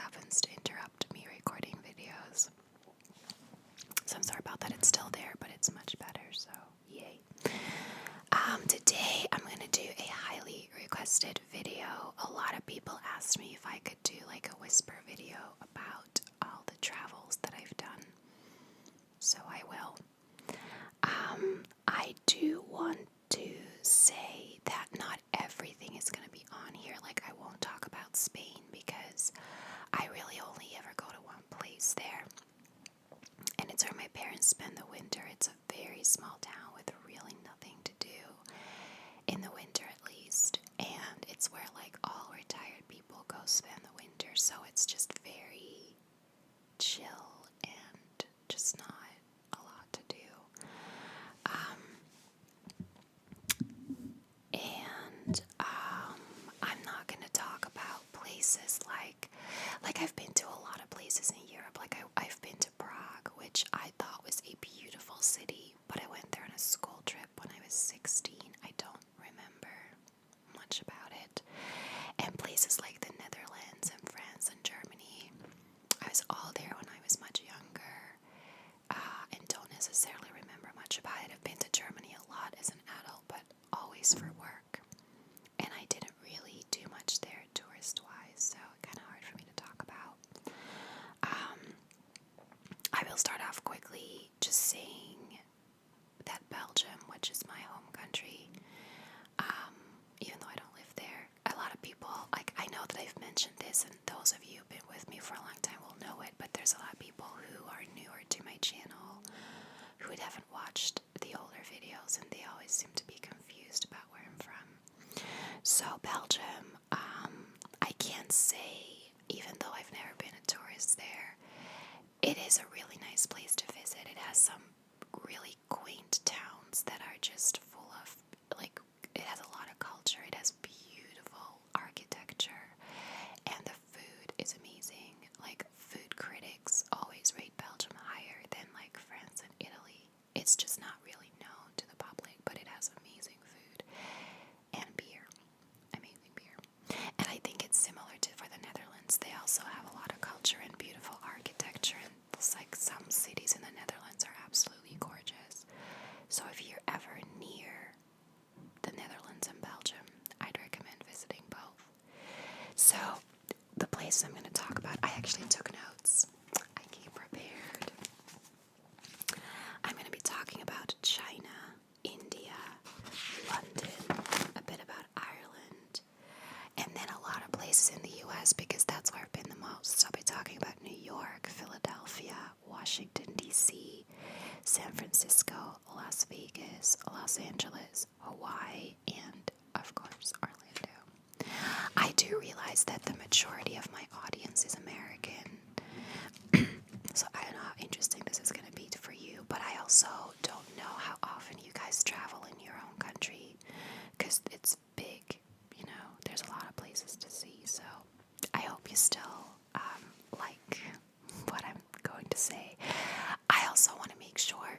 happens to interrupt me recording videos. So I'm sorry about that. It's still there, but it's much better, so yay. Today I'm going to do a highly requested video. A lot of people asked me if I could do like a whisper video about all the travels that I've done. So I will. I do want to say that not everything is going to be on here. Like, I won't talk about Spain because I really only ever go to one place there. And it's where my parents spend the winter. It's a very small town with really nothing to do, in the winter at least. And it's where like all retired people go spend the winter. So it's just very chill and just not a lot to do. I'm not going to talk about places like I've been to a lot of places in Europe. Like I've been to Prague, which I thought was a beautiful city, but I went there on a school trip when I was 16. I don't remember much about it. And places like the Netherlands and France and Germany, I was all there when I was much younger, and don't necessarily remember much about it. I've been to Germany a lot as an adult, but always for work. And I didn't really do much there tourist-wise, so kind of hard for me to talk about. I will start off quickly just saying that Belgium, which is my home country, even though I don't live there, a lot of people, like, I know that I've mentioned this, and those of you who've been with me for a long time will know it, but there's a lot of people who are newer to my channel who haven't watched the older videos, and they always seem to be confused about where I'm from. So Belgium, I can say, even though I've never been a tourist there, it is a really nice place to visit. It has some really quaint towns that are just full of, like, it has a lot of culture. It has beautiful architecture, and the food is amazing. Like, food critics always rate Belgium higher than, like, France and Italy. It's just not really known to the public, but it has amazing food and beer. Amazing beer. And I think it's similar to for the Netherlands. They also have a lot of culture and beautiful architecture, and it's like some cities in the Netherlands are absolutely gorgeous. So if you're ever near the Netherlands and Belgium, I'd recommend visiting both. So the place I'm going to talk about, I actually took notes. I came prepared. I'm going to be talking about China, India, London, a bit about Ireland, and then a lot of places in the US because that's where I've been the most. So I'll be talking about New York, Philadelphia, Washington, D.C., San Francisco, Las Vegas, Los Angeles, Hawaii, and, of course, Orlando. I do realize that the majority of my audience is American, so I don't know how interesting this is going to be for you, but I also don't know how often you guys travel in your own country, because it's big, you know, there's a lot of places to see, so I hope you still like what I'm going to say. I also want to make sure,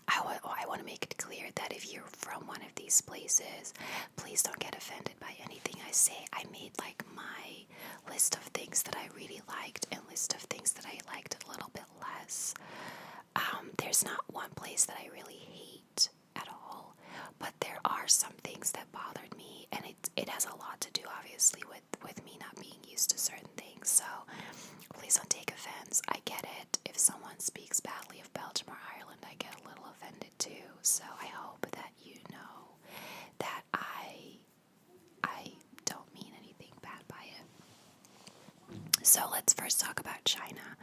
I want to make it clear that if you're from one of these places, please don't get offended by anything I say. I made like my list of things that I really liked and list of things that I liked a little bit less. There's not one place that I really hate at all, but there are some things that bothered me, and it has a lot to do obviously with me not being used to certain things, so please don't take offense. I get it. If someone speaks badly of Belgium or Ireland, I get a little offended too, so I hope that you know that I don't mean anything bad by it. So let's first talk about China.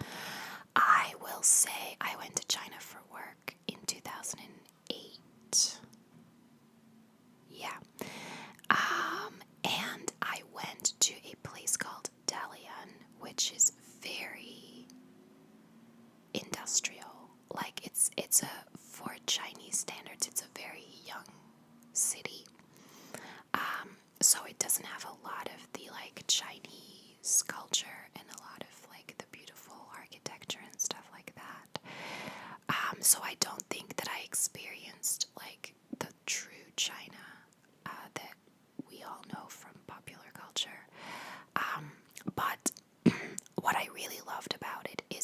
I will say I went to China for work in 2008. Yeah. And I went to a place called Dalian, which is very industrial. Like it's for Chinese standards, it's a very young city. So it doesn't have a lot of the like Chinese culture and a lot of like the beautiful architecture and stuff like that. So I don't think that I experienced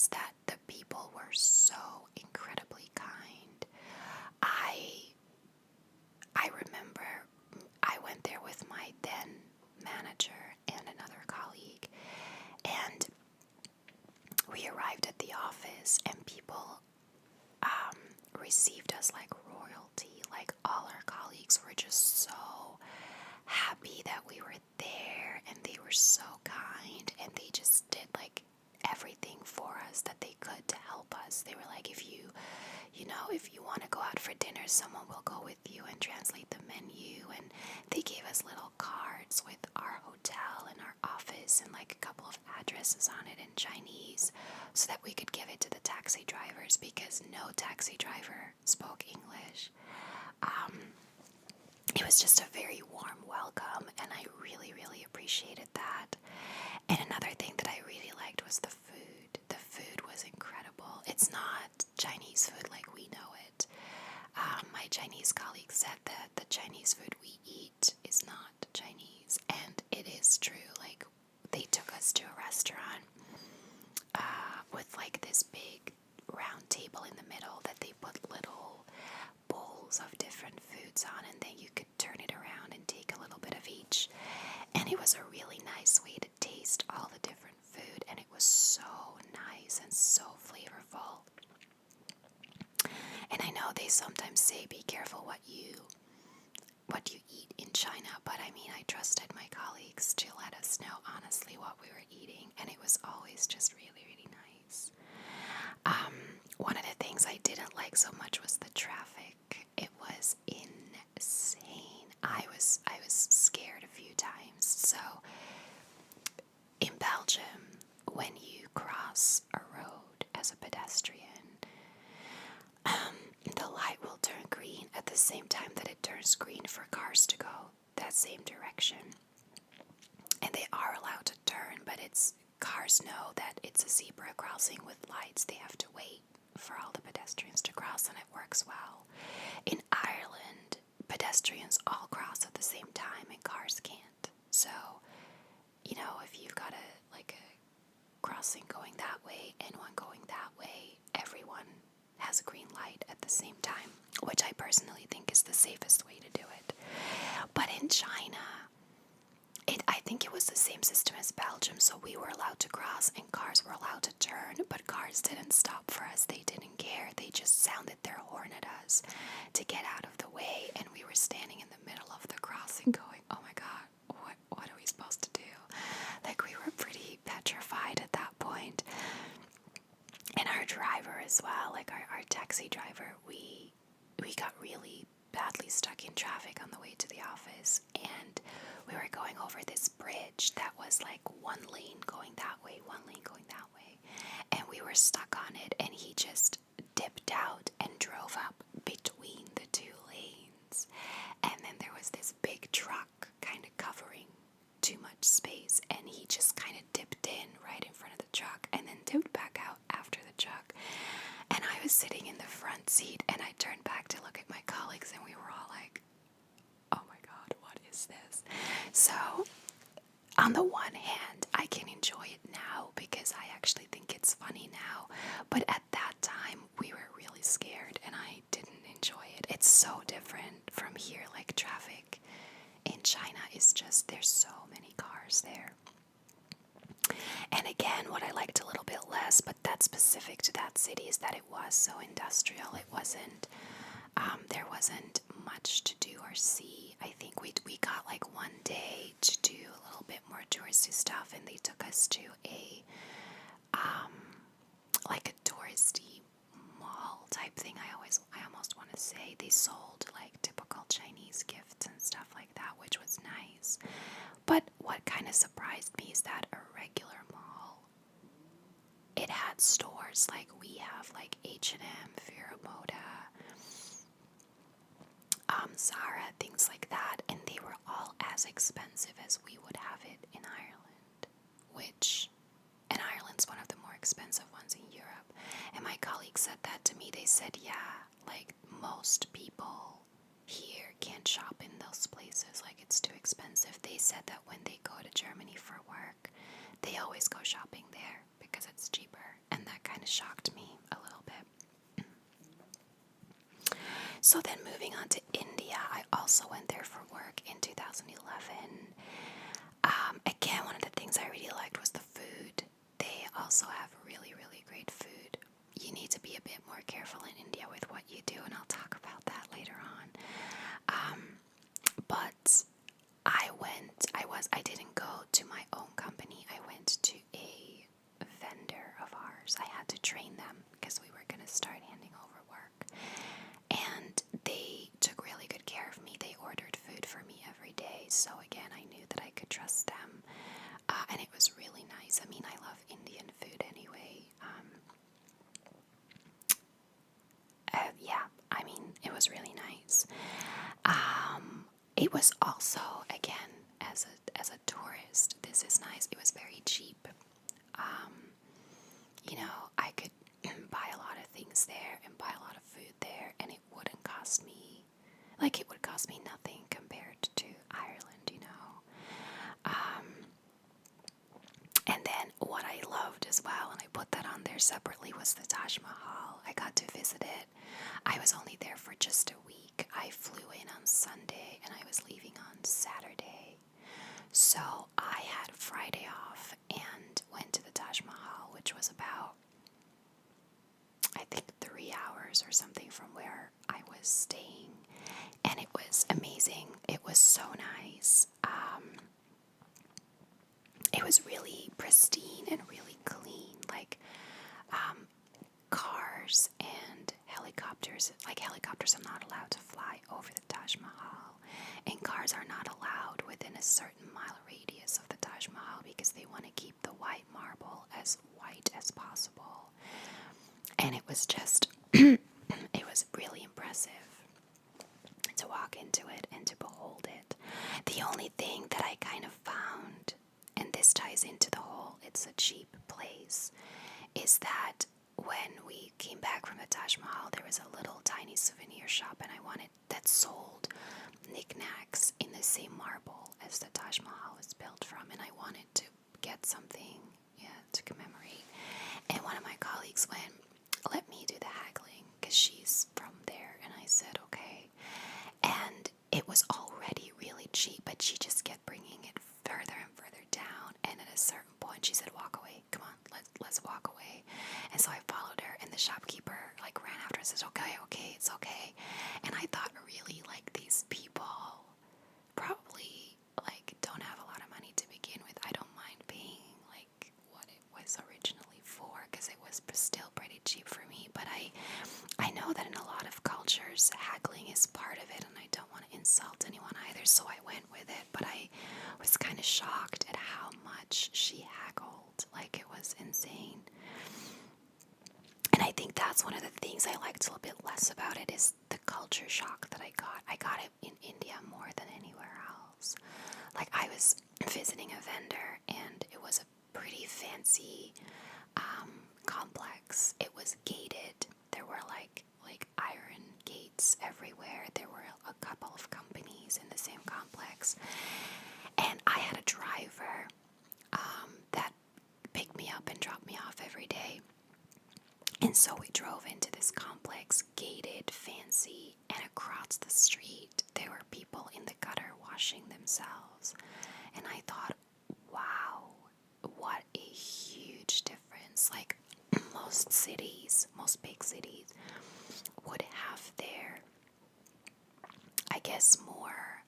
is that the people were so incredibly kind. I remember I went there with my then manager and another colleague, and we arrived at the office, and people received us like royalty. Like, all our colleagues were just so happy that we were there, and they were so kind, and they just did like everything for us that they could to help us. They were like, if you want to go out for dinner, someone will go with you and translate the menu. And they gave us little cards with our hotel and our office and like a couple of addresses on it in Chinese, so that we could give it to the taxi drivers, because no taxi driver spoke English. It was just a very warm welcome, and I really, really appreciated that. And another thing that I really liked was the food. The food was incredible. It's not Chinese food like we know it. My Chinese colleague said that the Chinese food we eat is not Chinese, and it is true. Like, they took us to a restaurant with like this big round table in the middle that they put little bowls of different foods on, and then you could turn it around and take a little bit of each. And it was a really nice way to taste all the different food, and it was so nice and so flavorful. And I know they sometimes say be careful what you eat in China, but I mean, I trusted my colleagues to let us know honestly what we were eating, and it was always just really, really nice. One of the things I didn't like so much was the traffic. It was insane. I was scared a few times. So in Belgium, when you cross a road as a pedestrian, the light will turn green at the same time that it turns green for cars to go that same direction. And they are allowed to turn, but cars know that it's a zebra crossing with lights. They have to wait for all the pedestrians to cross, and it works well. In Ireland, pedestrians all cross at the same time and cars can't. So, if you've got a crossing going that way and one going that way, everyone has a green light at the same time, which I personally think is the safest way to do it. But in China, I think it was the same system as Belgium, so we were allowed to cross and cars were allowed to turn, but cars didn't stop for us. They didn't care. They just sounded their horn at us to get out of the way, and we were standing in the middle of the crossing going, oh my god, what are we supposed to do? Like, we were pretty petrified at that point. And our driver as well, like our taxi driver, we got really badly stuck in traffic on the way to the office, and we were going over this bridge that was like one lane going that way, one lane going that way, and we were stuck on it, and he just dipped out and drove up between the two lanes, and then there was this big truck kind of covering too much space, and he just kind of dipped in right in front of the truck and then dipped back out after the truck. And I was sitting in the front seat, and I turned back to look at my colleagues, and we were all like, oh my god, what is this? So on the one hand, I can enjoy it now because I actually think it's funny now, but at that time we were really scared and I didn't enjoy it. It's so different from here. Like, traffic in China is just, there's so many cars there. And again, what I liked a little bit less, but that's specific to that city, is that it was so industrial. It wasn't, there wasn't much to do or see. I think we got like one day to do a little bit more touristy stuff, and they took us to a touristy mall type thing. I almost want to say they sold like typical Chinese gifts and stuff like that, which was nice. But what kind of surprised me is that a regular mall, it had stores like we have, like H&M, Vero Moda, Zara, things like that, and they were all as expensive as we would have it in Ireland, and Ireland's one of the more expensive ones in Europe. And my colleagues said that to me. They said, yeah, like, most people here can't shop in those places, like, it's too expensive. They said that when they go to Germany for work, they always go shopping there because it's cheaper, and that kind of shocked me a little bit. So then moving on to India, I also went there for work in 2011. Again, one of the things I really liked was the food. They also have really, really great food. You need to be a bit more careful in India with what you do, and I'll talk about that later on. But I didn't go to my own company. I went to a vendor of ours. I had to train them because we were going to start handing over work. And they took really good care of me. They ordered food for me every day. So again, I knew that I could trust them. And it was really nice. I mean, I love Indian food anyway. Yeah, I mean, it was really nice. It was also, again, as a tourist, this is nice. It was very cheap. I could buy a lot of things there and buy a lot of food there, and it wouldn't cost me, it would cost me nothing compared to Ireland. And then what I loved as well, and I put that on there separately, was the Taj Mahal. I got to visit it. I was only there for just a week. I flew in on Sunday and I was leaving on Saturday. So I had Friday off and went to the Taj Mahal, which was about, I think, 3 hours or something from where I was staying. And it was amazing. It was so nice. It was really pristine and really clean. Cars and helicopters. Helicopters are not allowed to fly over the Taj Mahal. And cars are not allowed within a certain mile radius of the Taj Mahal because they want to keep the white marble as white as possible. And it was just, it was really impressive to walk into it and to behold it. The only thing that I kind of found, and this ties into the whole it's a cheap place, is that when we came back from the Taj Mahal, there was a little tiny souvenir shop that sold knickknacks in the same marble as the Taj Mahal was built from, and I wanted to get something, to commemorate. And one of my colleagues went, "Let me do the haggling," because she's from there, and I said, "Okay." And it was already really cheap, but she just kept bringing it further and further down, and at a certain point she said, "Walk away, come on, let's walk away." And so I followed her, and the shopkeeper ran after and says, okay, it's okay. And I thought, really, these people probably don't have a lot of money to begin with. I don't mind paying what it was originally for, because it was still pretty cheap for me. But I know that in a lot of cultures, haggling is part of it, and I don't want to insult anyone either, so I went with it. But I was kind of shocked at how much she haggled. It was insane. And I think that's one of the things I liked a little bit less about it, is the culture shock that I got. I got it in India more than anywhere else. I was visiting a vendor, and it was a pretty fancy complex. It was gated. There were iron gates everywhere. There were a couple of companies in the same complex. And I had a driver that picked me up and dropped me off every day. And so we drove into this complex, gated, fancy, and across the street there were people in the gutter washing themselves. And I thought, wow, what a huge difference. Most big cities would have their, I guess, more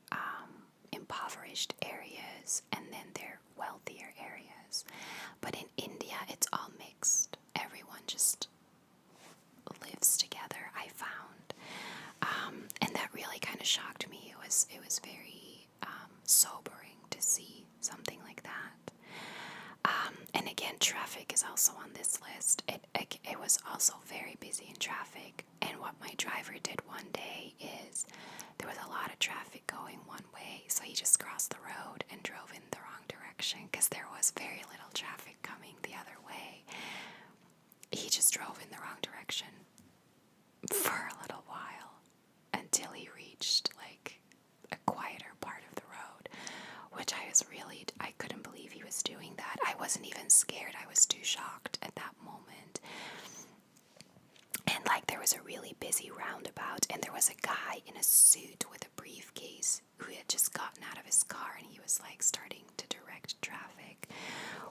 impoverished areas and then their wealthier areas. But in India, it's all mixed. Everyone just lives together, I found. And that really kind of shocked me. It was very sobering to see something like that. And again, traffic is also on this list. It was also very busy in traffic. And what my driver did one day is there was a lot of traffic going one way, so he just crossed the road and drove in the wrong direction because there was very little traffic coming the other way. He just drove in the wrong direction for a little while until he reached a quieter part of the road, which I couldn't believe he was doing that. I wasn't even scared. I was too shocked at that moment. his car and he was like starting to direct traffic,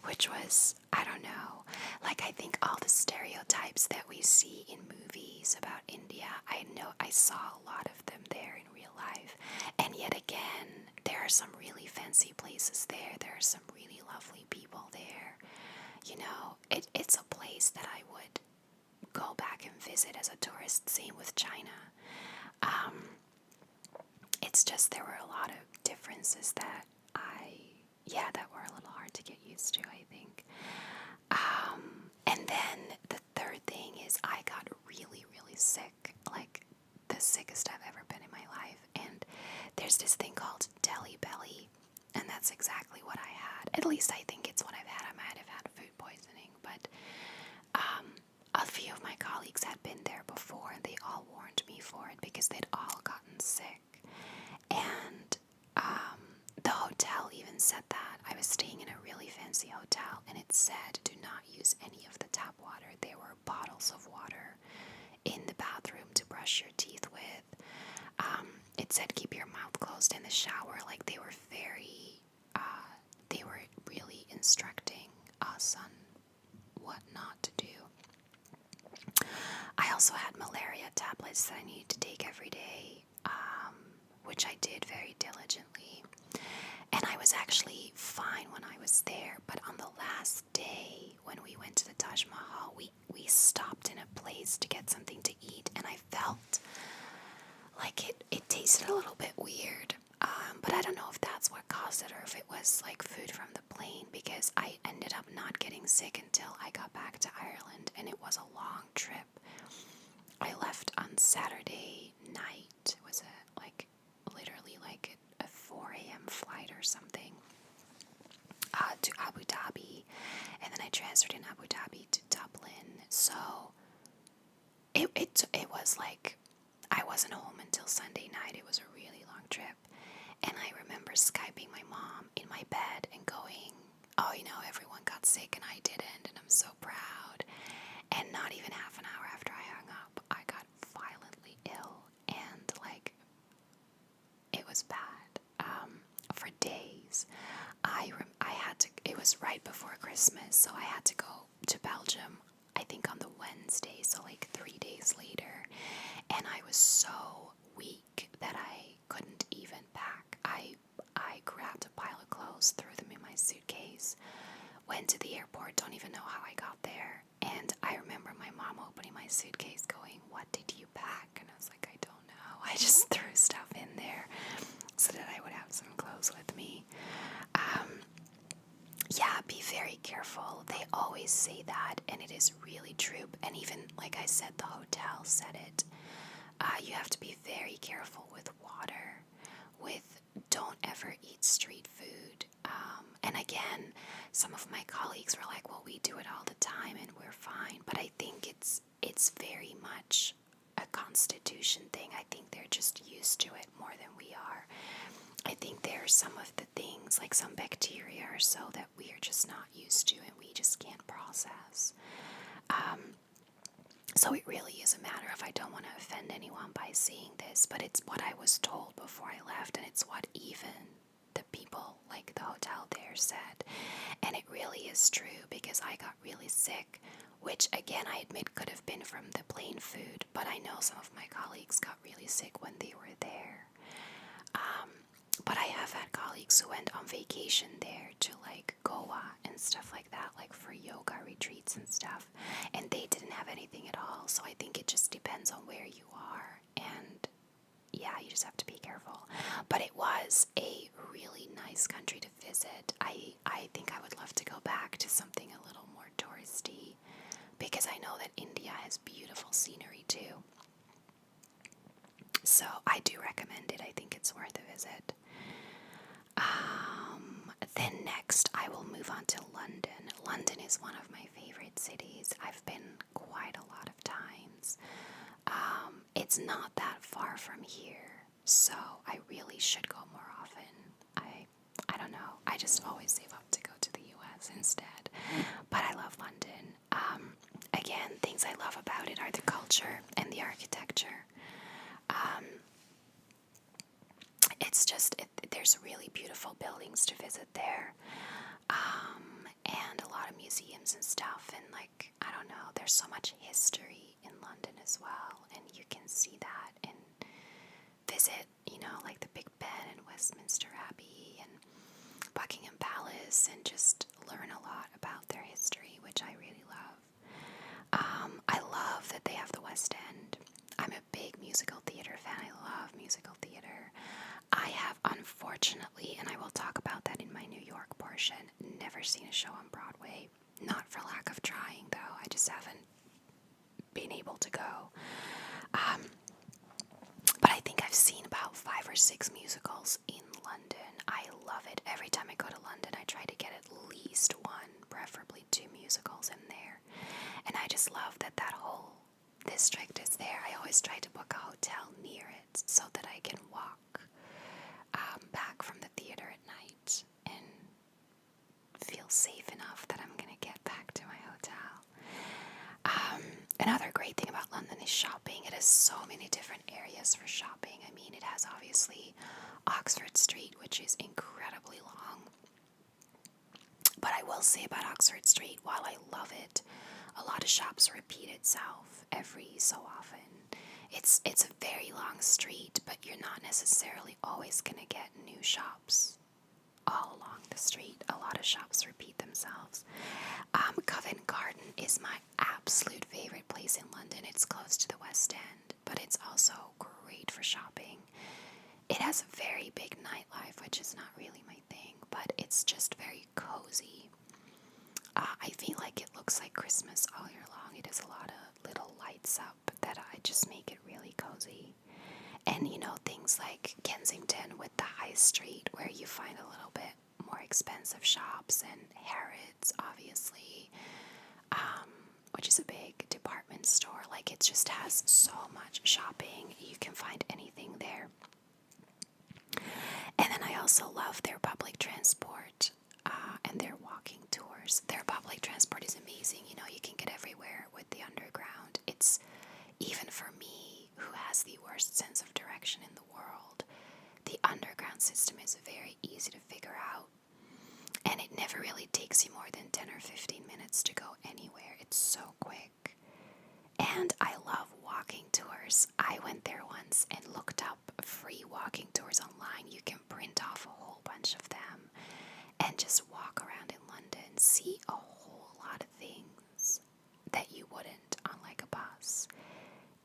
which was, I don't know, like I think all the stereotypes that we see in movies about India, I know I saw a lot of them there in real life. And yet again, there are some really fancy places there. There are some really lovely people there. You know, it's a place that I would go back and visit as a tourist. Same with China. It's just there were a lot of differences that that were a little hard to get used to, I think. And then the third thing is I got really, really sick, like the sickest I've ever been in my life. And there's this thing called Delhi belly, and that's exactly what I had. At least I think it's what I've had. I might have had food poisoning, but a few of my colleagues had been there before, and they all warned me for it because they'd all gotten sick. And the hotel even said that. I was staying in a really fancy hotel, and it said, do not use any of the tap water. There were bottles of water in the bathroom to brush your teeth with. It said, keep your mouth closed in the shower. Like, they were they were really instructing us on what not to do. I also had malaria tablets that I needed to take every day, which I did very diligently. And I was actually fine when I was there, but on the last day when we went to the Taj Mahal, we stopped in a place to get something to eat, and I felt like it tasted a little bit weird. But I don't know if that's what caused it or if it was like food from the plane, because I ended up not getting sick until I got back to Ireland, and it was a long trip. I left on Saturday night. It was literally a 4 a.m. flight or something to Abu Dhabi, and then I transferred in Abu Dhabi to Dublin. So it was like I wasn't home until Sunday night. It was a really long trip, and I remember Skyping my mom in my bed and going, "Oh, everyone got sick and I didn't, and I'm so proud." And not even half an hour after I hung up, I got violently ill, and it was bad. For days, I had to. It was right before Christmas, so I had to go to Belgium. I think on the Wednesday, so 3 days later, and I was so weak that I couldn't even pack. I grabbed a pile of clothes, threw them in my suitcase, went to the airport. Don't even know how I got there. And I remember my mom opening my suitcase going, "What did you pack?" And I was like, "I don't know. I just threw stuff in there so that I would have some clothes with me." Be very careful. They always say that, and it is really true. And even, like I said, the hotel said it. You have to be very careful with water, don't ever eat street food. And again, some of my colleagues were like, "Well, we do it all the time and we're fine." But I think it's very much a constitution thing. I think they're just used to it more than we are. I think there are some of the things, like some bacteria or so, that we are just not used to and we just can't process. So it really is a matter of, I don't want to offend anyone by saying this, but it's what I was told before I left, and it's what even the people, like the hotel there, said. And it really is true, because I got really sick, which again I admit could have been from the plane food, but I know some of my colleagues got really sick when they were there. But I have had colleagues who went on vacation there to Goa and stuff like that, for yoga retreats and stuff, and they didn't have anything at all. So I think it just depends on where you are, and you just have to be careful. But it was a really nice country to visit. I think I would love to go back to something a little more touristy, because I know that India has beautiful scenery too. So I do recommend it. I think it's worth a visit. Then next I will move on to London. London is one of my favorite cities. I've been quite a lot of times. It's not that far from here, so I really should go more often. I don't know. I just always save up to go to the US instead. But I love London. Again, things I love about it are the culture and the architecture. there's really beautiful buildings to visit there, and a lot of museums and stuff. And like, I don't know, there's so much history in London as well, and you can see that and visit, like the Big Ben and Westminster Abbey and Buckingham Palace, and just learn a lot about their history, which I really love. I love that they have the West End. I'm a big musical theater fan. I love musical theater. I have, unfortunately, and I will talk about that in my New York portion, never seen a show on Broadway. Not for lack of trying, though. I just haven't been able to go. But I think I've seen about 5 or 6 musicals in London. I love it. Every time I go to London, I try to get at least one, preferably 2 musicals in there. And I just love that whole district is there. I always try to book a hotel near it so that I can walk back from the theater at night and feel safe enough that I'm going to get back to my hotel. Another great thing about London is shopping. It has so many different areas for shopping. I mean, it has obviously Oxford Street, which is incredibly long. But I will say about Oxford Street, while I love it, a lot of shops repeat itself every so often. It's a very long street, but you're not necessarily always going to get new shops all along the street. A lot of shops repeat themselves. Covent Garden is my absolute favorite place in London. It's close to the West End, but it's also great for shopping. It has a very big nightlife, which is not really my thing, but it's just very cozy. I feel like it looks like Christmas all year long. It has a lot of little lights up that I just make it really cozy. And things like Kensington with the High Street, where you find a little bit more expensive shops, and Harrods, obviously, which is a big department store. Like, it just has so much shopping. You can find anything there. And then I also love their public transport and their walking tours. Their public transport is amazing. You can get everywhere with the underground. It's, even for me, who has the worst sense of direction in the world, the underground system is very easy to figure out. And it never really takes you more than 10 or 15 minutes to go anywhere. It's so quick. And I love walking tours. I went there once and looked up free walking tours online. You can print off a whole bunch of them and just walk around in London, see a whole lot of things that you wouldn't on like a bus.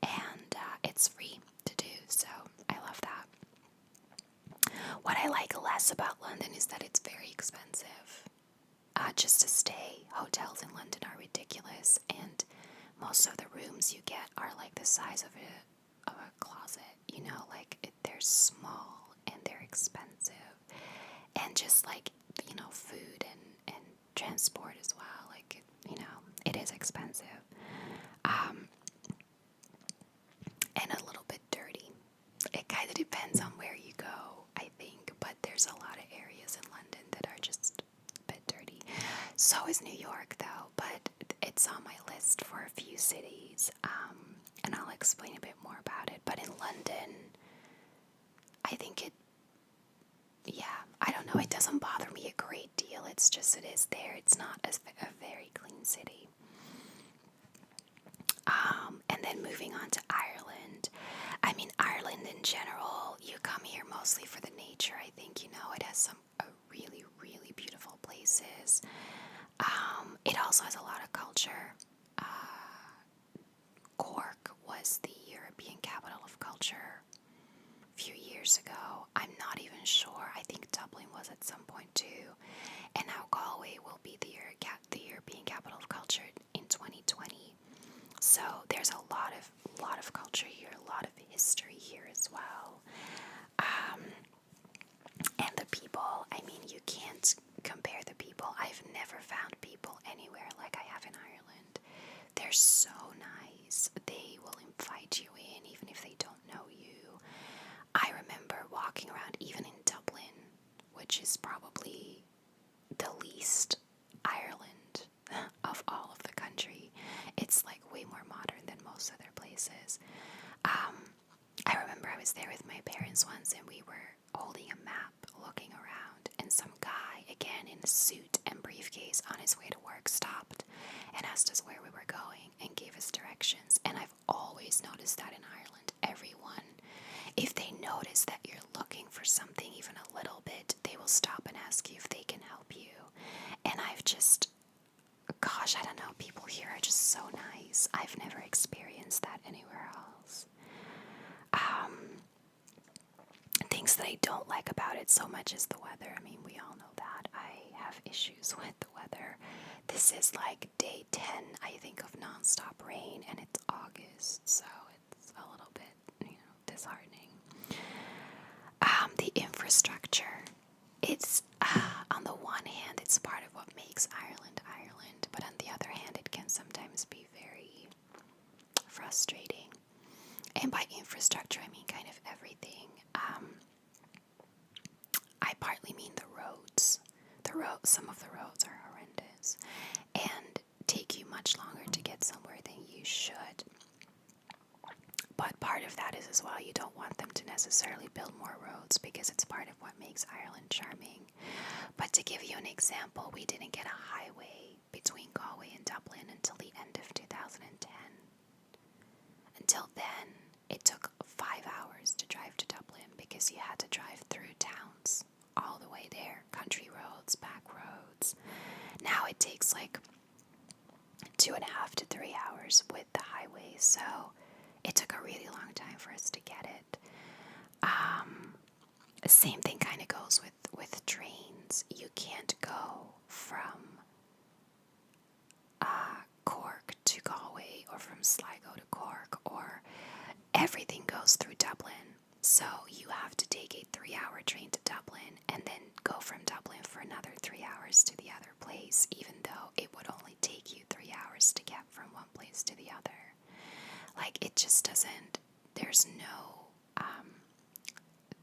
And it's free to do, so I love that. What I like less about London is that it's very expensive. Just to stay, hotels in London are ridiculous, and most of the rooms you get are like the size of a closet. They're small and they're expensive, and just like food and transport as well. Like it is expensive, and a little bit dirty. It kind of depends on where you go, I think, but there's a lot of areas in London that are just a bit dirty. So is New York, though, but it's on my list for a few cities, and I'll explain a bit more about it. But in London, I think I don't know, it doesn't bother me a great deal. It's just, it is there. It's not a very clean city. And then moving on to Ireland. I mean, Ireland in general, you come here mostly for the nature. I think, it has some really, really beautiful places. It also has a lot of culture. Cork was the European capital of culture a few years ago. I'm not even sure. I think Dublin was at some point too. And now Galway will be the European capital of culture in 2020. So there's a lot of culture here, a lot of history here as well. And the people, I mean, you can't compare the people. I've never found people anywhere like I have in Ireland. They're so nice. They will invite you in even if they don't know you. I remember walking around even in Dublin, which is probably the least Ireland of all of the country. It's like way more modern than most other places. I remember I was there with my parents once, and we were holding in a suit and briefcase on his way to work stopped and asked us where we were going and gave us directions. And I've always noticed that in Ireland. Everyone, if they notice that you're looking for something even a little bit, they will stop and ask you if they can help you. And I've just, gosh, I don't know, people here are just so nice. I've never experienced that anywhere else. Things that I don't like about it so much is the weather. I mean, we all know that. I have issues with the weather. This is like day 10, I think, of nonstop rain, and it's August, so it's a little bit, disheartening. The infrastructure. It's, on the one hand, it's part of what makes Ireland, Ireland, but on the other hand, it can sometimes be very frustrating. And by infrastructure, I mean kind of everything. I partly mean the roads. Some of the roads are horrendous and take you much longer to get somewhere than you should. But part of that is as well, you don't want them to necessarily build more roads because it's part of what makes Ireland charming. But to give you an example, we didn't get a highway between Galway and Dublin until the end of 2010. Until then, it took 5 hours to drive to Dublin because you had to drive through towns all the way there, country roads, back roads. Now it takes like 2.5 to 3 hours with the highway, so it took a really long time for us to get it. The same thing kind of goes with trains. You can't go from Cork to Galway or from Sligo to Cork, or everything goes through Dublin. So you have to take a 3-hour train to Dublin and then go from Dublin for another 3 hours to the other place, even though it would only take you 3 hours to get from one place to the other. Like, it just doesn't, there's no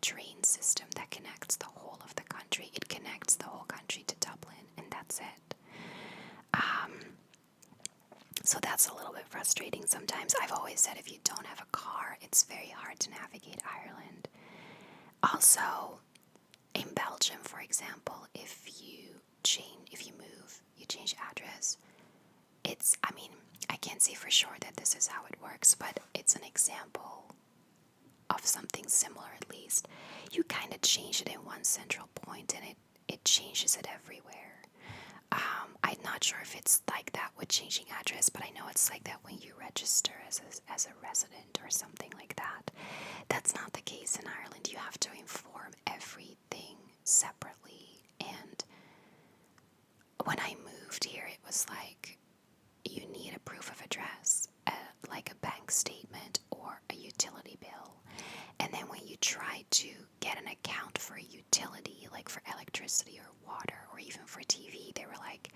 train system that connects the whole of the country. It connects the whole country to Dublin, and that's it. So that's a little bit frustrating sometimes. I've always said if you don't have a car, it's very hard to navigate Ireland. Also, in Belgium, for example, if you move, you change address, I can't say for sure that this is how it works, but it's an example of something similar at least. You kind of change it in one central point and it changes it everywhere. I'm not sure if it's like that with changing address, but I know it's like that when you register as a resident or something like that. That's not the case in Ireland. You have to inform everything separately. And when I moved here, it was like you need a proof of address, like a bank statement or a utility bill. And then when you try to get an account for a utility, like for electricity or water or even for TV, they were like,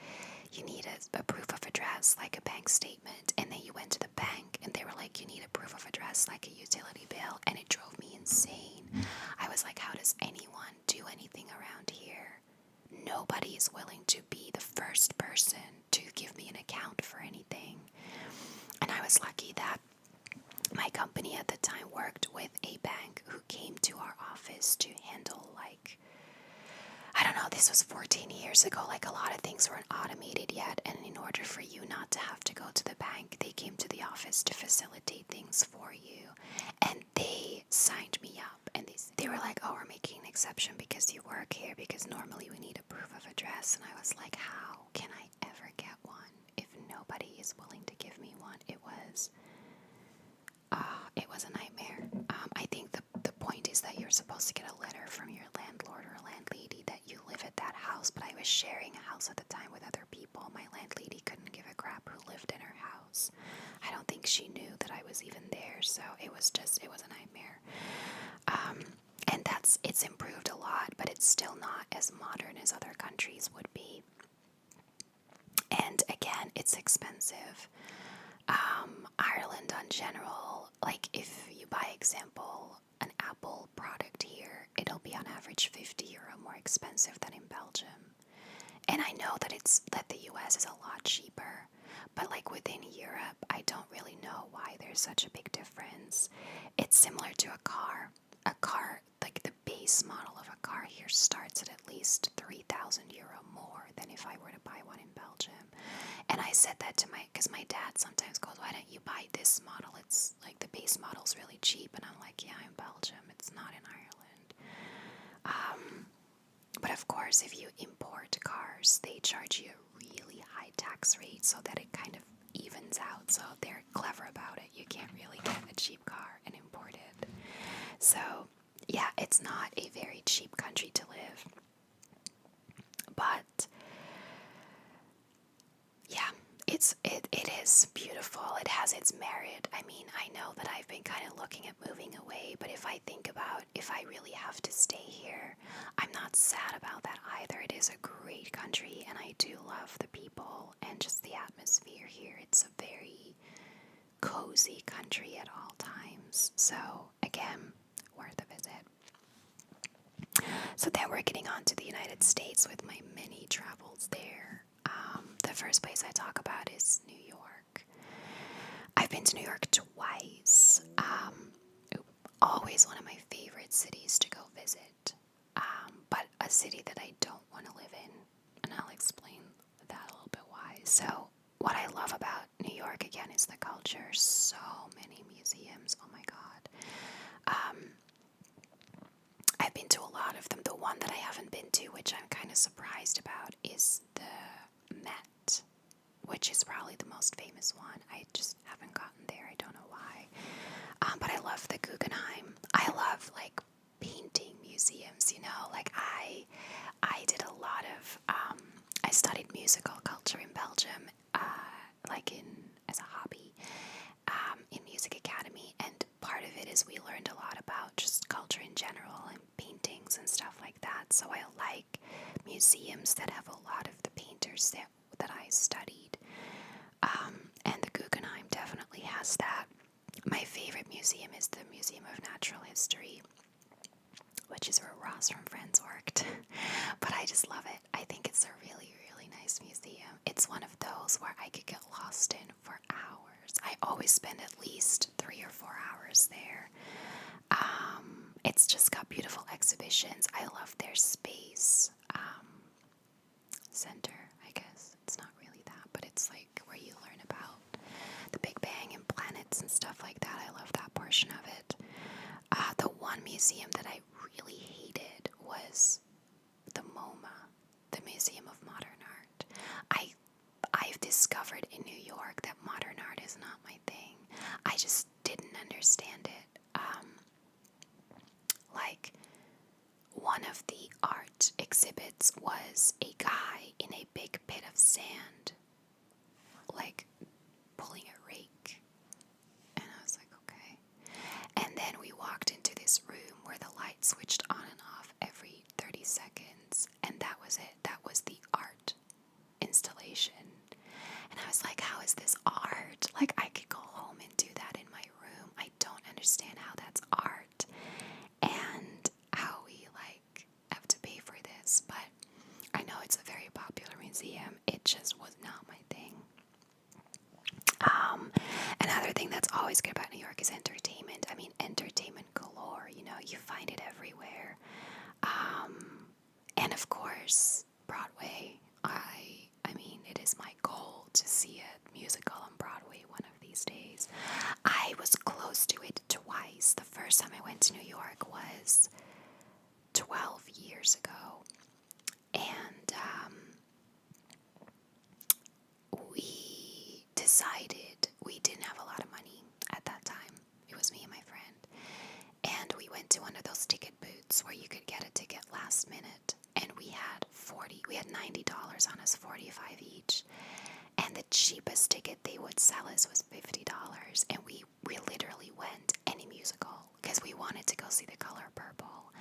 you need a proof of address, like a bank statement. And then you went to the bank and they were like, you need a proof of address, like a utility bill. And it drove me insane. I was like, how does anyone do anything around here? Nobody is willing to be the first person to give me an account for anything. And I was lucky that my company at the time worked with a bank who came to our office to handle, like, I don't know, this was 14 years ago, like a lot of things weren't automated yet, and in order for you not to have to go to the bank, they came to the office to facilitate things for you, and they signed me up, and they were like, oh, we're making an exception because you work here, because normally we need a proof of address. And I was like, how can I ever get one if nobody is willing to give me one? It was a nightmare. I think the point is that you're supposed to get a letter from your landlord or landlady that you live at that house, but I was sharing a house at the time with other people. My landlady couldn't give a crap who lived in her house. I don't think she knew that I was even there, so it was a nightmare. And it's improved a lot, but it's still not as modern as other countries would be. And again, it's expensive. Ireland in general, like if you buy, example, an Apple product here, it'll be on average €50 more expensive than in Belgium. And I know that the US is a lot cheaper, but like within Europe, I don't really know why there's such a big difference. It's similar to a car, like the base model of a car here starts at least €3,000 more than if I were to buy one in Belgium. And I said that to because my dad sometimes goes, why don't you buy this model? It's like the base model's really cheap. And I'm like, yeah, in Belgium, it's not in Ireland. But of course, if you import cars, they charge you a really high tax rate so that it kind of evens out. So they're clever about it. You can't really get a cheap car and import it. So yeah, it's not a very cheap country to live. But yeah, it is beautiful. It has its merit. I mean, I know that I've been kind of looking at moving away, but if I think about if I really have to stay here, I'm not sad about that either. It is a great country, and I do love the people and just the atmosphere here. It's a very cozy country at all times. So again, worth a visit. So then we're getting on to the United States with my many travels there. The first place I talk about is New York. I've been to New York twice. Always one of my favorite cities to go visit. But a city that I don't want to live in. And I'll explain that a little bit why. So what I love about New York, again, is the culture. So many museums. Oh my God. I've been to a lot of them. The one that I haven't been to, which I'm kind of surprised about, is the Met, which is probably the most famous one. I just haven't gotten there. I don't know why. But I love the Guggenheim. I love like painting museums, you know, like I did a lot of, I studied musical culture in Belgium, as a hobby, in Music Academy, and part of it is we learned a lot about just culture in general and paintings and stuff like that. So I like museums that have a lot of the painters that I studied, and the Guggenheim definitely has that. My favorite museum is the Museum of Natural History, which is where Ross from Friends worked. But I just love it. I think it's a really, really nice museum. It's one of those where I could get lost in for hours. I always spend at least 3 or 4 hours there. It's just got beautiful exhibitions. I love their space center, I guess. It's not really that, but it's like where you learn about the Big Bang and planets and stuff like that. I love that portion of it. The one museum that I really hated was the MoMA, the Museum of Modern Art. I've discovered in New York that modern art is not my thing. I just didn't understand it. Like, one of the art exhibits was a guy in a big pit of sand, like pulling a rake. And I was like, okay. And then we walked into this room where the light switched on and off every 30 seconds. And that was it. That was the art installation. And I was like, how is this art? Like, I could go home and do that in my room. I don't understand how that's art. And how we, like, have to pay for this. But I know it's a very popular museum. It just was not my thing. Another thing that's always good about New York is entertainment. I mean, entertainment galore, you know, you find it everywhere. And of course, Broadway. I mean, it is my goal to see a musical on Broadway one of these days. I was close to it twice. The first time I went to New York was 12 years ago. And we decided we didn't have a lot of money at that time. It was me and my friend. And we went to one of those ticket booths where you could get a ticket last minute. And we had $90 on us, 45 each. And the cheapest ticket they would sell us was $50. And we literally went any musical because we wanted to go see The Color Purple.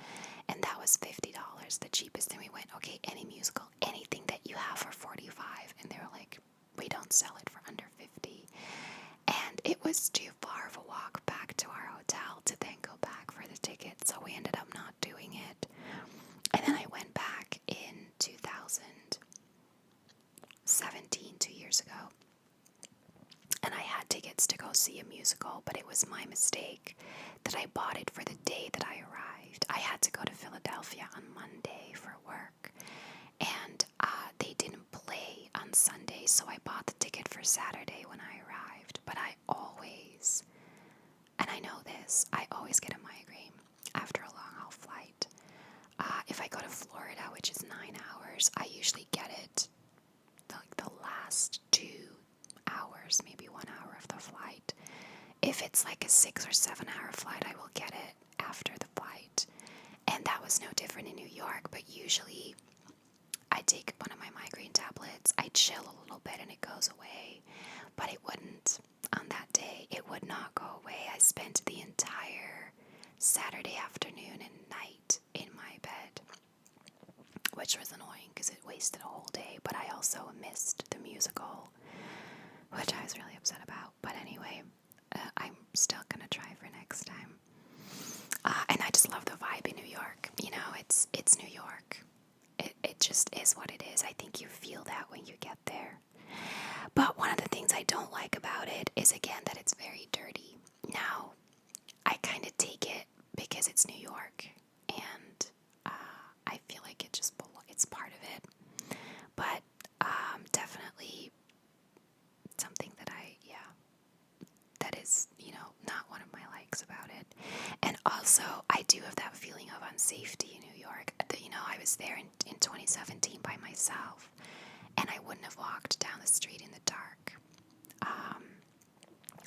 And that was $50, the cheapest. And we went, okay, any musical, anything that you have for 45. And they were like, we don't sell it for under 50. And it was too far of a walk back to our hotel to then go back for the ticket. So we ended up not doing it. And then I went back in 2017, 2 years ago. And I had tickets to go see a musical, but it was my mistake that I bought it for the day that I arrived. I had to go to Philadelphia on hours. I usually get it like the last 2 hours, maybe 1 hour of the flight. If it's like a 6 or 7 hour flight, I will get it after the flight. And that was no different in New York, but usually I take one of my migraine tablets, I chill a little bit and it goes away. But it wouldn't on that day. It would not go away. I spent the entire Saturday afternoon and night in my bed, which was annoying because it wasted a whole day. But I also missed the musical, which I was really upset about. But anyway, I'm still gonna try for next time. And I just love the vibe in New York. You know, it's New York. It just is what it is. I think you feel that when you get there. But one of the things I don't like about it is, again, that it's very dirty. Now, I kind of take it because it's New York, and I feel like it's part of it. But definitely something that that is, not one of my likes about it. And also, I do have that feeling of unsafety in New York. I was there in 2017 by myself, and I wouldn't have walked down the street in the dark.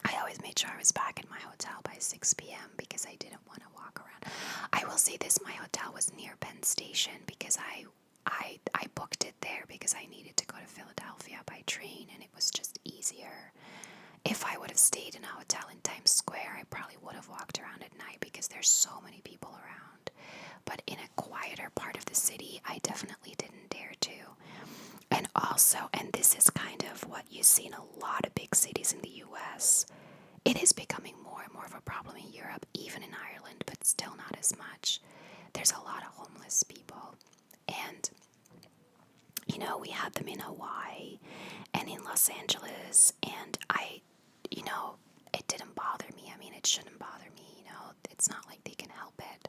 I always made sure I was back at my hotel by 6 p.m. because I didn't want to walk around. I will say this, my hotel was near Penn Station because I booked it there because I needed to go to Philadelphia by train, and it was just easier. If I would have stayed in a hotel in Times Square, I probably would have walked around at night because there's so many people around. But in a quieter part of the city, I definitely didn't dare to. And also, and this is kind of what you see in a lot of big cities in the US, it is becoming more and more of a problem in Europe, even in Ireland, but still not as much. There's a lot of homeless people. And, we had them in Hawaii and in Los Angeles, and it didn't bother me. I mean, it shouldn't bother me, it's not like they can help it.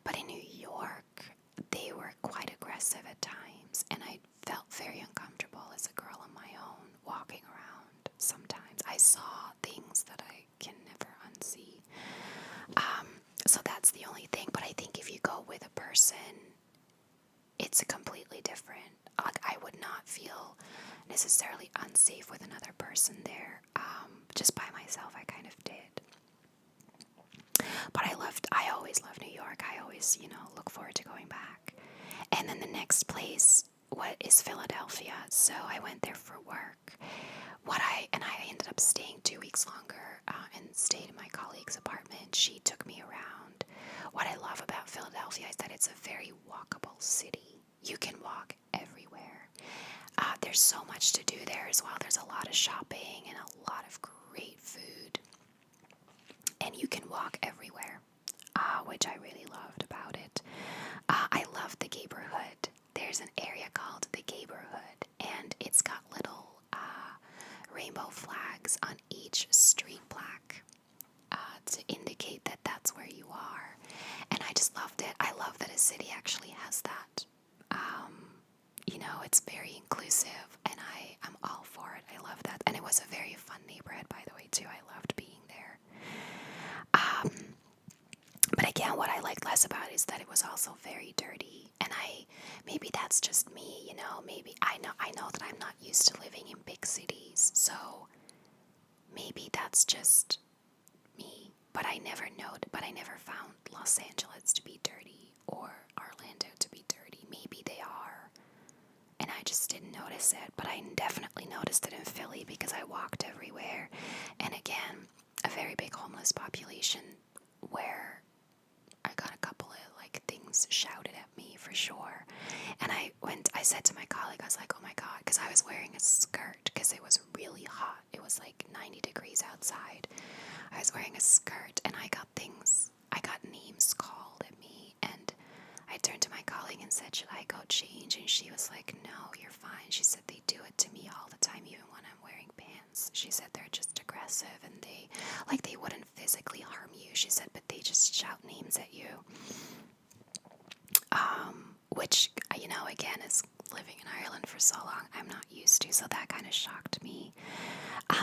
But in New York, they were quite aggressive at times, and I felt very uncomfortable as a girl on my own walking around. Sometimes I saw things that I can never unsee. So that's the only thing. But I think if you go with a person, it's completely different. Like, I would not feel necessarily unsafe with another person there. Just by myself, I kind of did. But I always loved New York. I always, look forward to going back. And then the next place is Philadelphia. So I went there for work. I ended up staying 2 weeks longer and stayed in my colleague's apartment. She took me around. What I love about Philadelphia is that it's a very walkable city. You can walk everywhere. There's so much to do there as well. There's a lot of shopping and a lot of great food. And you can walk everywhere, which I really loved about it. I love the neighborhood. There's an area called the neighborhood, and it's got little rainbow flags on each street plaque to indicate that that's where you are. And I just loved it. I love that a city actually has that. It's very inclusive, and I'm all for it. I love that. And it was a very fun neighborhood, by the way, too. I loved being there. But again, what I liked less about it is that it was also very dirty. And maybe that's just me, maybe I know that I'm not used to living in big cities, so maybe that's just me. But I never found Los Angeles to be dirty or Orlando to be dirty. Maybe they are, and I just didn't notice it. But I definitely noticed it in Philly because I walked everywhere. And again, a very big homeless population where I got a couple of things shouted at me for sure. And I said to my colleague, I was like, oh my God, because I was wearing a skirt because it was really hot. It was like 90 degrees outside. I was wearing a skirt, and I got names called at me, and I turned to my colleague and said, should I go change? And she was like, no, you're fine. She said, they do it to me all the time, even when I'm wearing pants. She said, they're just aggressive, and they wouldn't physically harm you. She said, but they just shout names at you. Which, again, is living in Ireland for so long, I'm not used to, so that kind of shocked me.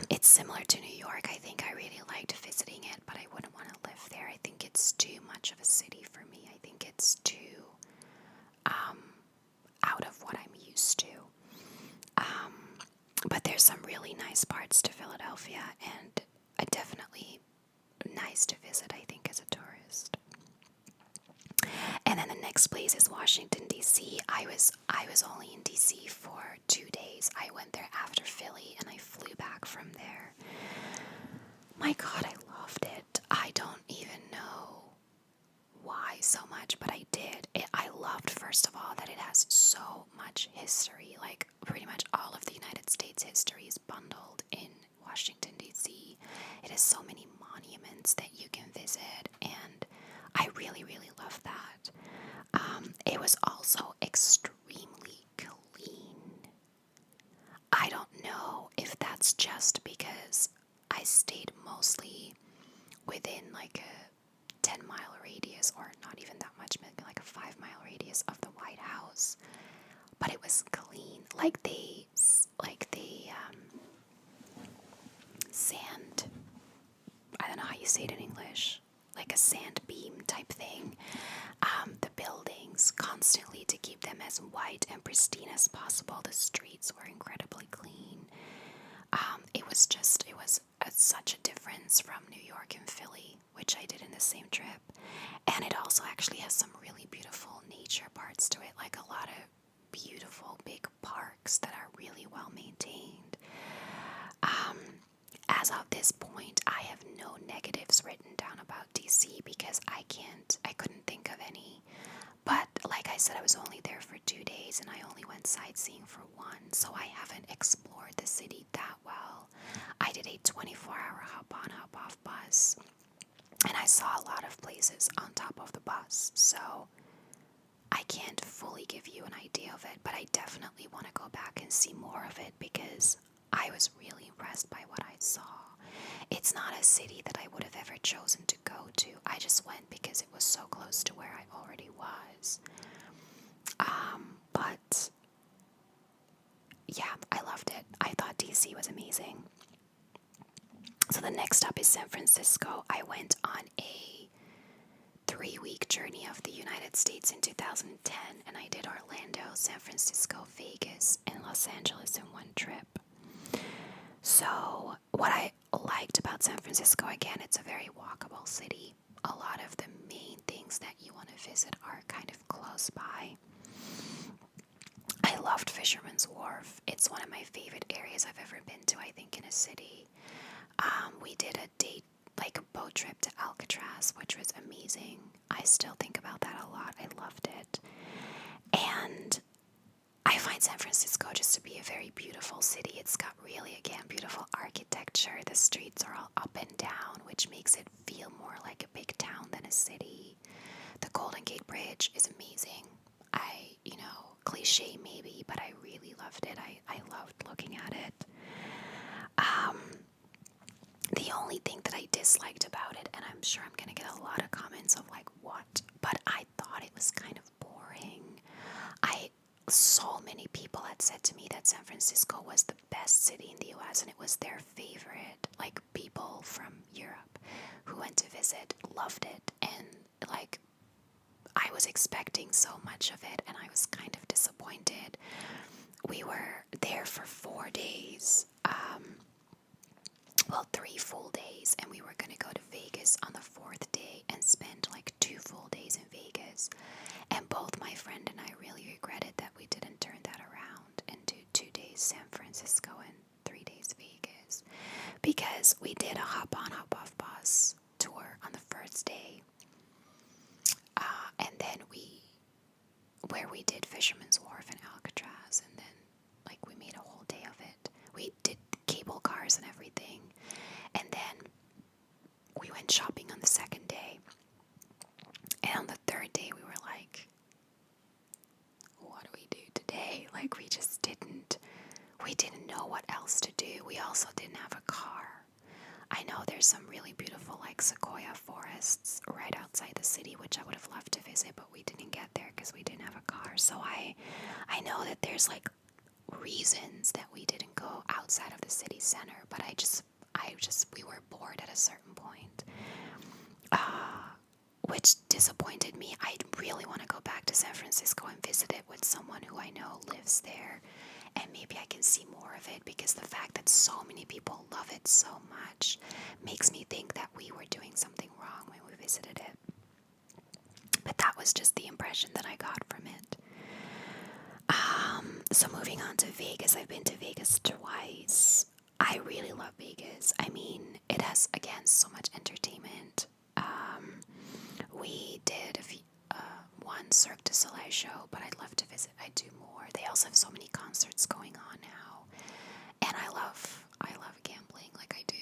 It's similar to New York. I think I really liked visiting it, but I wouldn't want to live there. I think it's too much of a city for me. I think it's too out of what I'm But there's some really nice parts to Philadelphia, and definitely nice to visit, I think, as a tourist. And then the next place is Washington D.C. I was only in D.C. for 2 days. I went there after Philly, and I flew back from there. My God, I loved it. I don't even know why so much, but I did. I loved, first of all, that it has so much history. Like, pretty much all of the United States history is bundled in Washington, D.C. It has so many monuments that you can visit, and I really, really love that. It was also extremely clean. I don't know if that's just because I stayed mostly within like a 10-mile radius, or not even that much, maybe like a 5-mile radius of the White House. But it was clean. Like they sand, I don't know how you say it in English, like a sand beam type thing. The buildings constantly to keep them as white and pristine as possible. The streets were incredibly clean. It was such a difference from New York and Philly, which I did in the same trip. And it also actually has some really beautiful nature parts to it, like a lot of beautiful big parks that are really well maintained. As of this point, I have no negatives written down about DC because I couldn't think of any. But like I said, I was only there for 2 days and I only went sightseeing for one, so I haven't explored the city that well. I did a 24-hour hop-on, hop-off bus, and I saw a lot of places on top of the bus, so I can't fully give you an idea of it, but I definitely want to go back and see more of it because I was really impressed by what I saw. It's not a city that I would have ever chosen to go to. I just went because it was so close to where I already was. But yeah, I loved it. I thought DC was amazing. So the next stop is San Francisco. I went on a 3-week journey of the United States in 2010, and I did Orlando, San Francisco, Vegas, and Los Angeles in one trip. So what I liked about San Francisco, again, it's a very walkable city. A lot of the main things that you want to visit are kind of close by. I loved Fisherman's Wharf. It's one of my favorite areas I've ever been to, I think, in a city. We did a date, like a boat trip to Alcatraz, which was amazing. I still think about that a lot. I loved it. And I find San Francisco just to be a very beautiful city. It's got really, again, beautiful architecture. The streets are all up and down, which makes it feel more like a big town than a city. The Golden Gate Bridge is amazing. Cliche maybe, but I really loved it. I loved looking at it. The only thing that I disliked about it, and I'm sure I'm going to get a lot of comments of like, what? But I thought it was kind of boring. So many people had said to me that San Francisco was the best city in the US and it was their favorite. Like, people from Europe who went to visit loved it, and like, I was expecting so much of it and I was kind of disappointed. We were there for 4 days, 3 full days, and we were going to go to Vegas on the 4th day and spend like 2 full days in Vegas. And both my friend and I really regretted that we didn't turn that around and do 2 days San Francisco and 3 days Vegas, because we did a hop-on, hop-off bus tour on the first day, and then we did Fisherman's Wharf and Alcatraz, and then like we made a whole day of it. We did cable cars and everything, and then we went shopping on the second day, and on the third day we were like, what do we do today? Like, we didn't know what else to do. We also didn't have a car. I know there's some really beautiful like sequoia forests right outside the city, which I would have loved to visit, but we didn't get there because we didn't have a car. So I know that there's like reasons that we didn't go outside of the city center, but we were bored at a certain point. which disappointed me. I really want to go back to San Francisco and visit it with someone who I know lives there, and maybe I can see more of it, because the fact that so many people love it so much makes me think that we were doing something wrong when we visited it. But that was just the impression that I got from it. So moving on to Vegas, I've been to Vegas twice. I really love Vegas. I mean, it has, again, so much entertainment. We did one Cirque du Soleil show, but I'd love to visit. I'd do more. They also have so many concerts going on now, and I love gambling like I do.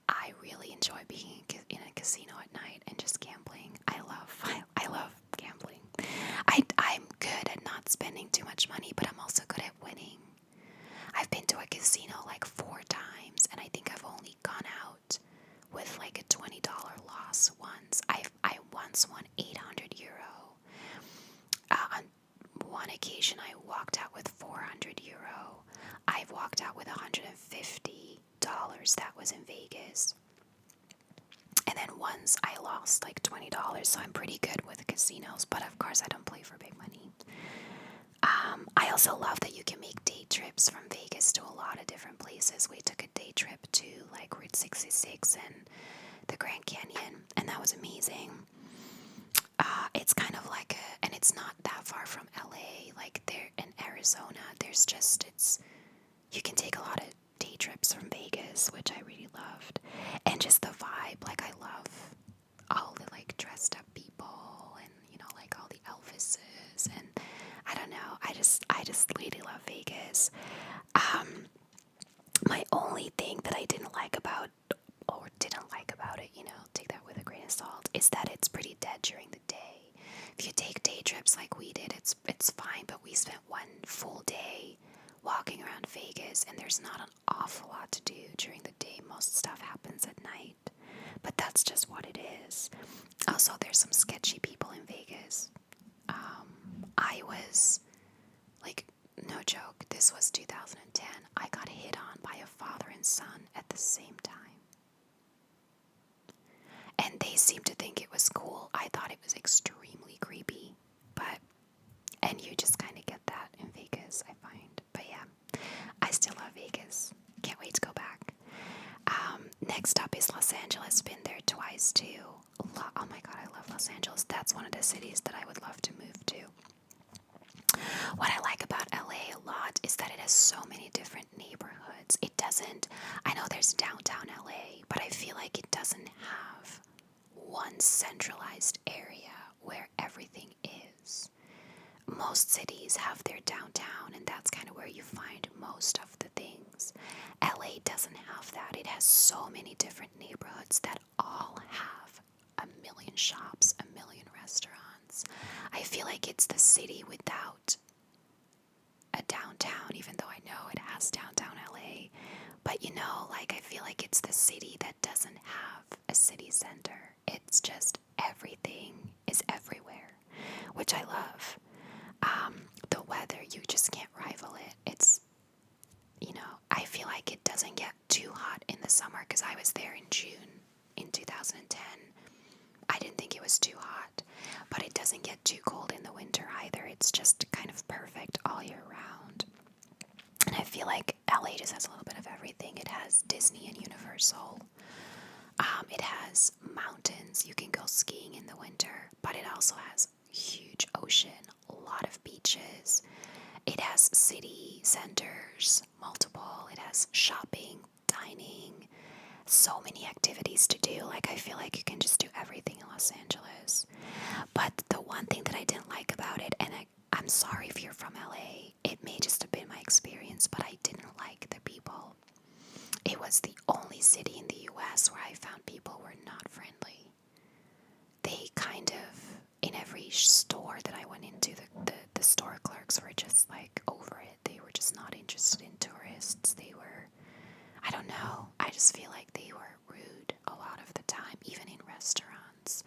I really enjoy being in a casino at night and just gambling. I love gambling. I'm good at not spending too much money, but I'm also good at winning. I've been to a casino like 4 times, and I think I've only gone out with like a $20 loss once. I once won €800. On one occasion, I walked out with €400. I've walked out with $150. That was in Vegas. And then once I lost like $20, so I'm pretty good with casinos, but of course I don't play for big money. I also love that you can make day trips from Vegas to a lot of different places. We took a day trip to like Route 66 and the Grand Canyon, and that was amazing. It's kind of like and it's not that far from LA, like there in Arizona. You can take a lot of day trips from Vegas, which I really loved. And just the vibe, like I love all the like dressed up people and, like all the Elvises, and I don't know, I just really love Vegas. My only thing that I didn't like about it, take that with a grain of salt, is that it's pretty dead during the day. If you take day trips like we did, it's fine, but we spent one full day walking around Vegas, and there's not an awful lot to do during the day. Most stuff happens at night, but that's just what it is. Also, there's some sketchy people in Vegas. I was, like, no joke, this was 2010. I got hit on by a father and son at the same time. And they seemed to think it was cool. I thought it was extremely creepy, and you just kind of get that in Vegas, I find. But yeah, I still love Vegas. Can't wait to go back. Next up is Los Angeles. Been there twice too. Oh my god, I love Los Angeles. That's one of the cities that I would love to move to. What I like about LA a lot is that it has so many different neighborhoods. I know there's downtown LA, but I feel like it doesn't have one centralized area where everything is. Most cities have their downtown, and that's kind of where you find most of the things. LA doesn't have that. It has so many different neighborhoods that all have a million shops, a million restaurants. I feel like it's the city without a downtown, even though I know it has downtown LA. But I feel like it's the city that doesn't have a city center. It's just everything is everywhere, which I love. The weather, you just can't rival it. It's, I feel like it doesn't get too hot in the summer, because I was there in June in 2010. I didn't think it was too hot, but it doesn't get too cold in the winter either. It's just kind of perfect all year round. And I feel like LA just has a little bit of everything. It has Disney and Universal. It has mountains. You can go skiing in the winter, but it also has huge ocean, a lot of beaches. It has city centers, multiple. It has shopping, dining, so many activities to do. Like, I feel like you can just do everything in Los Angeles. But the one thing that I didn't like about it, and I'm sorry if you're from LA, it may just have been my experience, but I didn't like the people. It was the only city in the US where I found people were not friendly. They kind of, in every store that I went into, the store clerks were just like over it. They were just not interested in tourists. They were, I don't know, I just feel like they were rude a lot of the time, even in restaurants.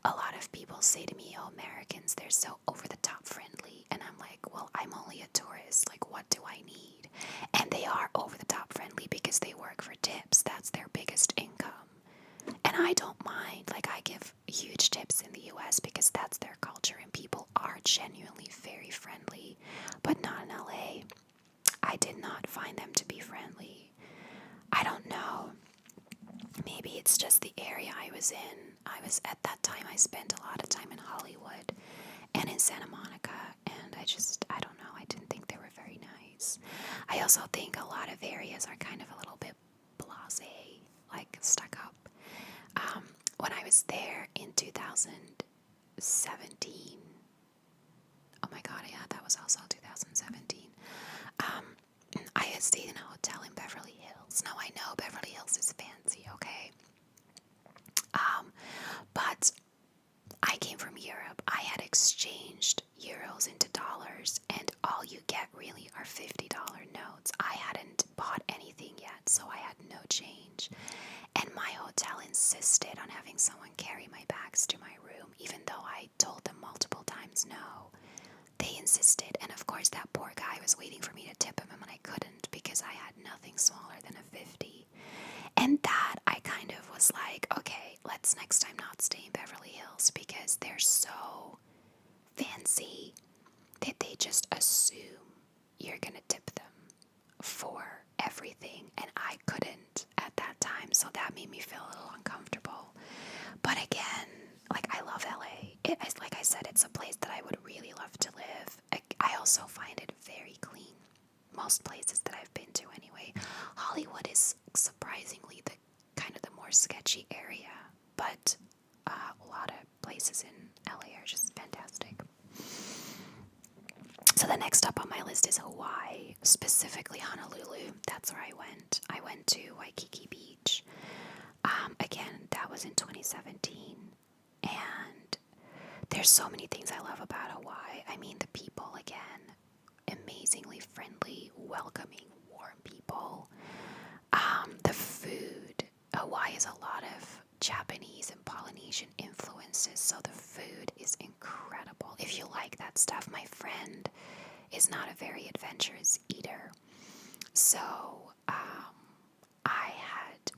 A lot of people say to me, oh, Americans, they're so over the top friendly. And I'm like, well, I'm only a tourist. Like, what do I need? And they are over the top friendly because they work for tips. That's their biggest income. And I don't mind. Like, huge tips in the US because that's their culture and people are genuinely very friendly, but not in LA. I did not find them to be friendly. I don't know. Maybe it's just the area I was in. At that time, I spent a lot of time in Hollywood and in Santa Monica, and I don't know, I didn't think they were very nice. I also think a lot of areas are kind of a little bit blasé, like stuck up. When I was there in 2017, oh my god, yeah, that was also 2017. I had stayed in a hotel in Beverly Hills. Now I know Beverly Hills is fancy, okay? But I came from Europe. I had exchanged euros into dollars, and all you get really are $50 notes. I hadn't bought anything yet, so I had no change. And my hotel insisted on having someone carry my bags to my room, even though I told them multiple times no. They insisted, and of course that poor guy was waiting for me to tip him, and I couldn't because I had nothing smaller than a 50. And that I kind of was like, okay, let's next time not stay in Beverly Hills because they're so fancy that they just assume you're gonna tip them for everything, and I couldn't at that time, so that made me feel a little uncomfortable. But again, like, I love LA. Like I said, it's a place that I would really love to live. I also find it very clean. Most places that I've been to anyway. Hollywood is surprisingly the kind of the more sketchy area, but a lot of places in LA are just fantastic. So the next up on my list is Hawaii, specifically Honolulu. That's where I went. I went to Waikiki Beach. Again, that was in 2017, and there's so many things I love about Hawaii. I mean, the people, again, amazingly friendly, welcoming, warm people. The food. Hawaii has a lot of Japanese and Polynesian influences, so the food is incredible. If you like that stuff, my friend is not a very adventurous eater, so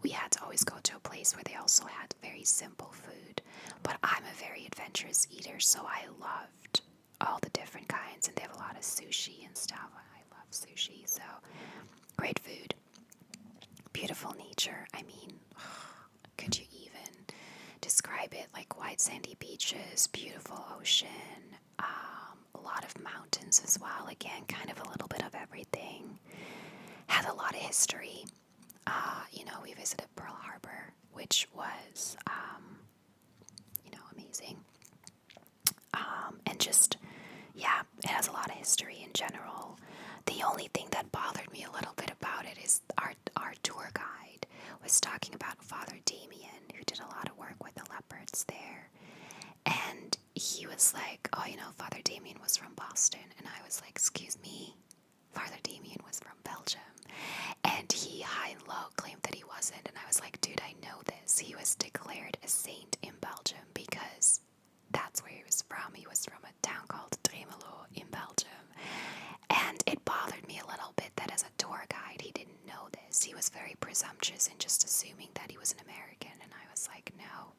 we had to always go to a place where they also had very simple food. But I'm a very adventurous eater, so I loved all the different kinds, and they have a lot of sushi and stuff. I love sushi, so great food. Beautiful nature. I mean, could you even describe it? Like white sandy beaches, beautiful ocean, a lot of mountains as well. Again, kind of a little bit of everything. Had a lot of history. We visited Pearl Harbor, which was, amazing. And just, yeah, it has a lot of history in general. The only thing that bothered me a little bit about it is our tour guide was talking about Father Damien, who did a lot of work with the leopards there. And he was like, Father Damien was from Boston. And I was like, excuse me, Father Damien was from Belgium. And he high and low claimed that he wasn't. And I was like, dude, I know this. He was declared a saint in Belgium because that's where he was from. He was from a town called Tremelo in Belgium. And it bothered me a little bit that as a tour guide, he didn't know this. He was very presumptuous in just assuming that he was an American. And I was like, no,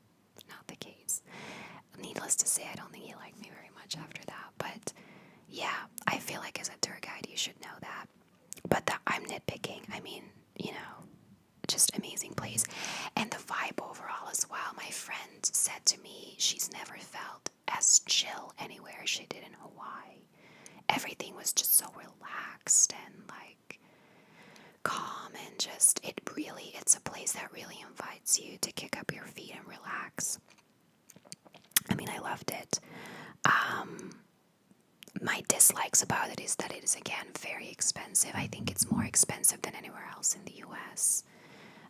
not the case. Needless to say, I don't think he liked me very much after that. But yeah, I feel like as a tour guide, you should know that. But I'm nitpicking. I mean, just amazing place. And the vibe overall as well. My friend said to me she's never felt as chill anywhere as she did in Hawaii. Everything was just so relaxed and like calm, and just it's a place that really invites you to kick up your feet and relax. I mean, I loved it. My dislikes about it is that it is, again, very expensive. I think it's more expensive than anywhere else in the US.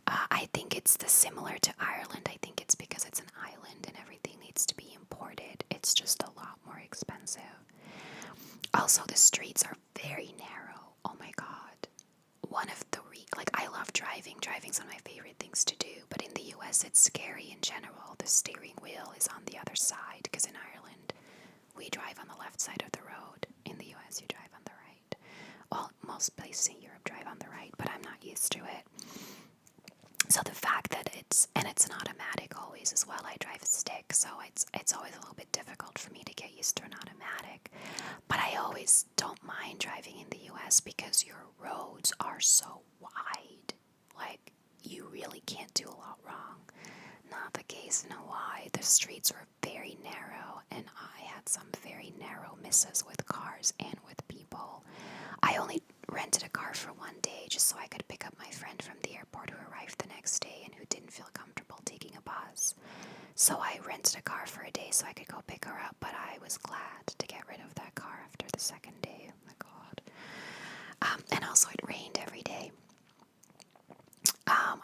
I think it's similar to Ireland. I think it's because it's an island and everything needs to be imported. It's just a lot more expensive. Also, the streets are very narrow. Oh my god. I love driving. Driving's one of my favorite things to do. But in the US, it's scary in general. The steering wheel is on the other side, because in Ireland, we drive on the left side of the road. In the US, you drive on the right. Well, most places in Europe drive on the right, but I'm not used to it. So the fact that it's an automatic always as well. I drive a stick, so it's always a little bit difficult for me to get used to an automatic. But I always don't mind driving in the US because your roads are so wide. Like, you really can't do a lot wrong. Not the case in Hawaii. The streets were very narrow, and I had some very narrow misses with cars and with people. I only rented a car for one day just so I could pick up my friend from the airport who arrived the next day and who didn't feel comfortable taking a bus. So I rented a car for a day so I could go pick her up, but I was glad to get rid of that car after the second day. Oh my god. And also it rained every day.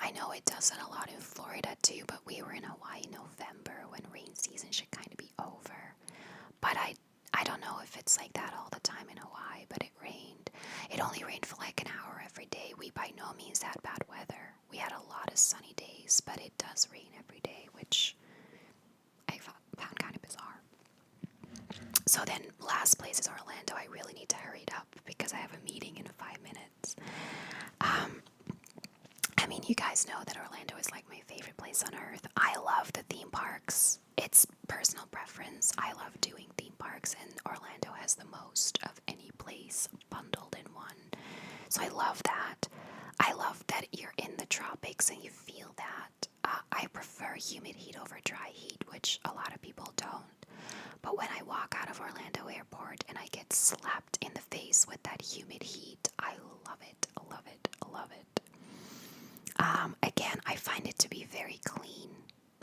I know it does it a lot in Florida too, but we were in Hawaii in November when rain season should kind of be over. But I don't know if it's like that all the time in Hawaii, but it rained. It only rained for like an hour every day. We by no means had bad weather. We had a lot of sunny days, but it does rain every day, which I found kind of bizarre. So then last place is Orlando. I really need to hurry it up because I have a meeting in 5 minutes. I mean, you guys know that Orlando is like my favorite place on earth. I love the theme parks. It's personal preference. I love doing theme parks, and Orlando has the most of any place bundled in one. So I love that. I love that you're in the tropics and you feel that. I prefer humid heat over dry heat, which a lot of people don't. But when I walk out of Orlando Airport and I get slapped in the face with that humid heat, I love it, love it, love it. Again, I find it to be very clean.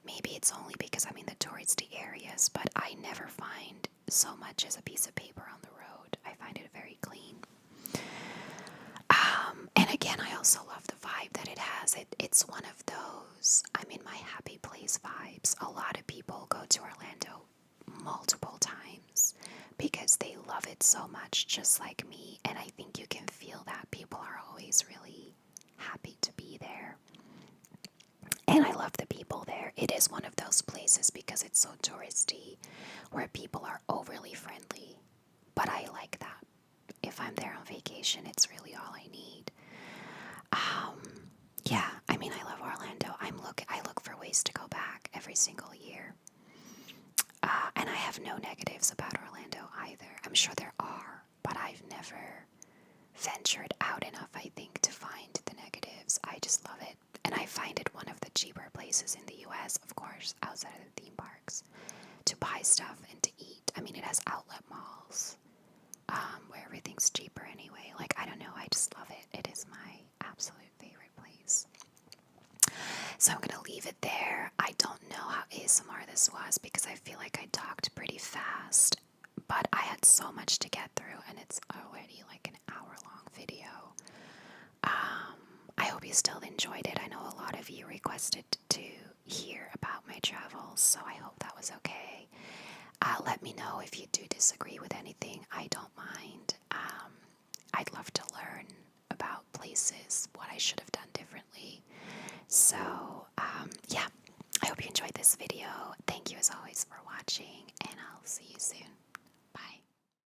Maybe it's only because I'm in the touristy areas, but I never find so much as a piece of paper on the road. I find it very clean. And again, I also love the vibe that it has. It's one of those I'm in my happy place vibes. A lot of people go to Orlando multiple times because they love it so much, just like me. And I think you can feel that people are always really happy to be there. And I love the people there. It is one of those places because it's so touristy where people are overly friendly. But I like that. If I'm there on vacation, it's really all I need. Yeah, I mean, I love Orlando. I look for ways to go back every single year. And I have no negatives about Orlando either. I'm sure there are, but I've never ventured out enough, I think, to find the negatives. I just love it. And I find it one of the cheaper places in the US, of course, outside of the theme parks, to buy stuff and to eat. I mean, it has outlet malls where everything's cheaper anyway. Like, I don't know, I just love it. It is my absolute favorite place. So I'm going to leave it there. I don't know how ASMR this was because I feel like I talked pretty fast, but I had so much to get through and it's already like an hour-long video. I hope you still enjoyed it. I know a lot of you requested to hear about my travels, so I hope that was okay. Let me know if you do disagree with anything. I don't mind. I'd love to learn about places, what I should have done differently. So, yeah, I hope you enjoyed this video. Thank you as always for watching, and I'll see you soon.